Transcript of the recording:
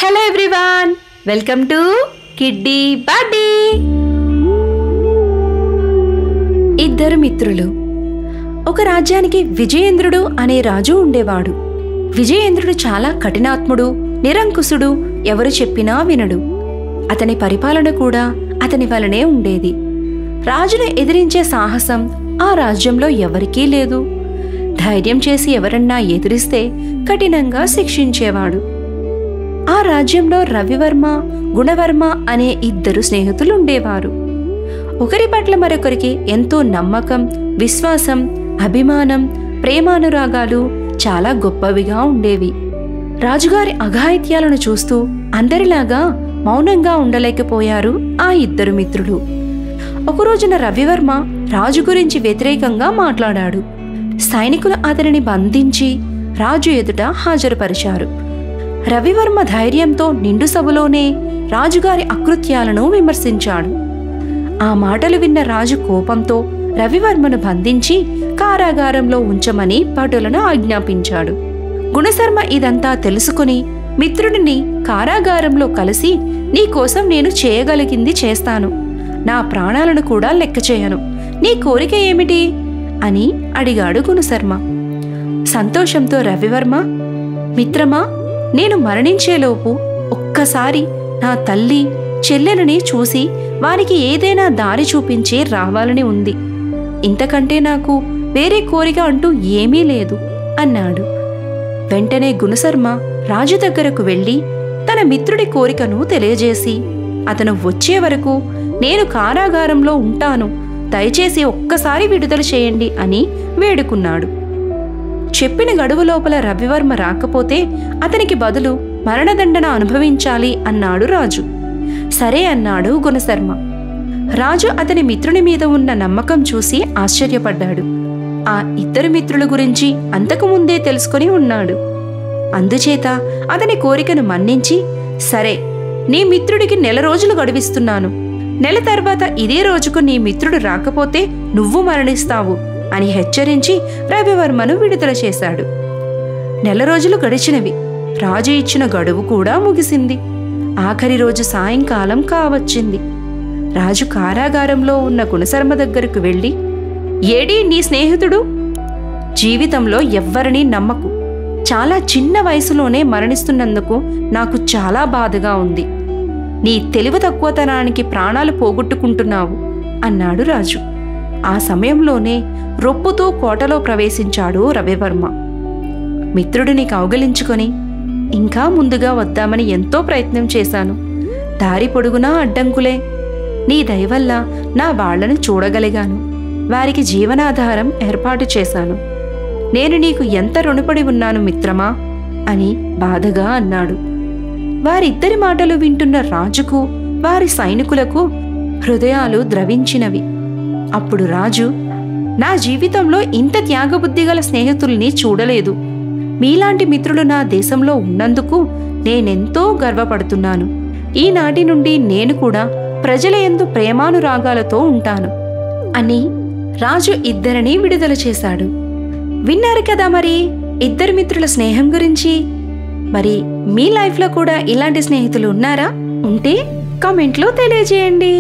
Hello everyone, welcome to Kiddie Buddy. ఇద్దరు మిత్రులు. ఒక రాజ్యానికి విజయేంద్రుడు అనే రాజు ఉండేవాడు. విజయేంద్రుడు చాలా కఠినాత్ముడు, నిరంకుశుడు, ఎవరు చెప్పినా వినడు. అతని పరిపాలన కూడా అతని వలనే ఉండేది. రాజును ఎదిరించే సాహసం ఆ రాజ్యంలో ఎవరికీ లేదు. ధైర్యం చేసి ఎవరన్నా ఎదురిస్తే కఠినంగా శిక్షించేవాడు. ఆ రాజ్యంలో రవివర్మ, గుణవర్మ అనే ఇద్దరు స్నేహితులు ఉండేవారు. ఒకరి పట్ల మరొకరికి ఎంతో నమ్మకం, విశ్వాసం, అభిమానం, ప్రేమానురాగాలు చాలా గొప్పవిగా ఉండేవి. రాజుగారి అఘాయిత్యాలను చూస్తూ అందరిలాగా మౌనంగా ఉండలేకపోయారు ఆ ఇద్దరు మిత్రులు. ఒకరోజున రవివర్మ రాజు గురించి వ్యతిరేకంగా మాట్లాడాడు. సైనికులు అతనిని బంధించి రాజు ఎదుట హాజరుపరిచారు. రవివర్మ ధైర్యంతో నిండు సభలోనే రాజుగారి అకృత్యాలను విమర్శించాడు. ఆ మాటలు విన్న రాజు కోపంతో రవివర్మను బంధించి కారాగారంలో ఉంచమని భటులను ఆజ్ఞాపించాడు. గుణశర్మ ఇదంతా తెలుసుకుని మిత్రుడిని కారాగారంలో కలిసి, నీకోసం నేను చేయగలిగింది చేస్తాను, నా ప్రాణాలను కూడా లెక్క చేయను, నీ కోరిక ఏమిటి అని అడిగాడు గుణశర్మ. సంతోషంతో రవివర్మ, మిత్రమా, నేను మరణించేలోపు ఒక్కసారి నా తల్లి, చెల్లెలని చూసి వారికి ఏదైనా దారి చూపించి రావాలని ఉంది. ఇంతకంటే నాకు వేరే కోరిక అంటూ ఏమీ లేదు అన్నాడు. వెంటనే గుణశర్మ రాజు దగ్గరకు వెళ్ళి తన మిత్రుడి కోరికను తెలియజేసి, అతను వచ్చే వరకు నేను కారాగారంలో ఉంటాను, దయచేసి ఒక్కసారి విడుదల చేయండి అని వేడుకున్నాడు. చెప్పిన గడువు లోపల రవివర్మ రాకపోతే అతనికి బదులు మరణదండన అనుభవించాలి అన్నాడు రాజు. సరే అన్నాడు గుణశర్మ. రాజు అతని మిత్రుని మీద ఉన్న నమ్మకం చూసి ఆశ్చర్యపడ్డాడు. ఆ ఇద్దరు మిత్రుల గురించి అంతకుముందే తెలుసుకొని ఉన్నాడు. అందుచేత అతని కోరికను మన్నించి, సరే, నీ మిత్రుడికి 1 రోజులు గడువిస్తున్నాను, నెల తర్వాత ఇదే రోజుకు నీ మిత్రుడు రాకపోతే నువ్వు మరణిస్తావు అని హెచ్చరించి రవివర్మను విడుదల చేశాడు. 1 రోజులు గడిచినవి. రాజు ఇచ్చిన గడువు కూడా ముగిసింది. ఆఖరి రోజు సాయంకాలం కావచ్చింది. రాజు కారాగారంలో ఉన్న గుణశర్మ దగ్గరకు వెళ్ళి, ఏడీ నీ స్నేహితుడు? జీవితంలో ఎవ్వరినీ నమ్మకు, చాలా చిన్న వయసులోనే మరణిస్తున్నందుకు నాకు చాలా బాధగా ఉంది. నీ తెలివి తక్కువతనానికి ప్రాణాలు పోగొట్టుకుంటున్నావు అన్నాడు రాజు. ఆ సమయంలోనే రొప్పుతూ కోటలో ప్రవేశించాడు రవివర్మ. మిత్రుడిని కౌగిలించుకొని, ఇంకా ముందుగా వద్దామని ఎంతో ప్రయత్నం చేశాను, దారి పొడుగునా అడ్డంకులే, నీ దయవల్ల నా వాళ్లను చూడగలిగాను, వారికి జీవనాధారం ఏర్పాటు చేశాను, నేను నీకు ఎంత రుణపడి ఉన్నాను మిత్రమా అని బాధగా అన్నాడు. వారిద్దరి మాటలు వింటున్న రాజుకు, వారి సైనికులకు హృదయాలు ద్రవించినవి. అప్పుడు రాజు, నా జీవితంలో ఇంత త్యాగబుద్ధి గల స్నేహితుల్ని చూడలేదు. మీలాంటి మిత్రులు నా దేశంలో ఉన్నందుకు నేనెంతో గర్వపడుతున్నాను. ఈనాటి నుండి నేను కూడా ప్రజల యందు ప్రేమానురాగాలతో ఉంటాను అని రాజు ఇద్దరిని విడుదల చేశాడు. విన్నారు కదా మరి ఇద్దరు మిత్రుల స్నేహం గురించి. మరి మీ లైఫ్లో కూడా ఇలాంటి స్నేహితులు ఉన్నారా? ఉంటే కామెంట్లో తెలియజేయండి.